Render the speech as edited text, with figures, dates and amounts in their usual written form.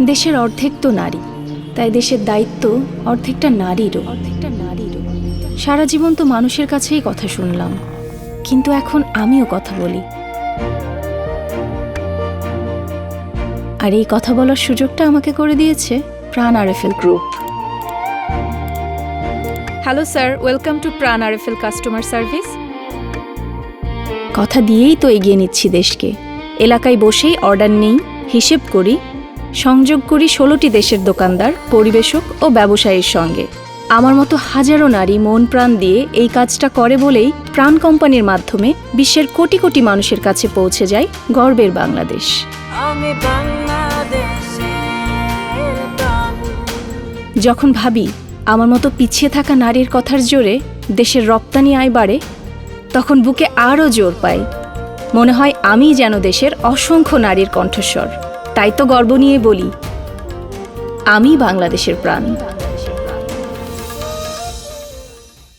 দেশের অর্ধেক তো নারী, তাই দেশের দায়িত্ব অর্ধেকটা নারীরও। সারা জীবন তো মানুষের কাছেই কথা শুনলাম, কিন্তু এখন আমিও কথা বলি। আর এই কথা বলার সুযোগটা আমাকে করে দিয়েছে প্রাণ RFL group. Hello sir, welcome to প্রাণ আরএফএল কাস্টমার সার্ভিস। কথা দিয়েই তো এগিয়ে নিচ্ছি দেশকে। এলাকায় বসেই অর্ডার নেই, হিসেব করি, সংযোগ করি 16টি দেশের দোকানদার, পরিবেশক ও ব্যবসায়ীর সঙ্গে। আমার মতো হাজারো নারী মন প্রাণ দিয়ে এই কাজটা করে বলেই প্রাণ কোম্পানির মাধ্যমে বিশ্বের কোটি কোটি মানুষের কাছে পৌঁছে যায় গর্বের বাংলাদেশ। যখন ভাবি আমার মতো পিছিয়ে থাকা নারীর কথার জোরে দেশের রপ্তানি আয় বাড়ে, তখন বুকে আরও জোর পাই। মনে হয় আমিই যেন দেশের অসংখ্য নারীর কণ্ঠস্বর। তাই তো গর্ব নিয়ে বলি, আমি বাংলাদেশের প্রাণ।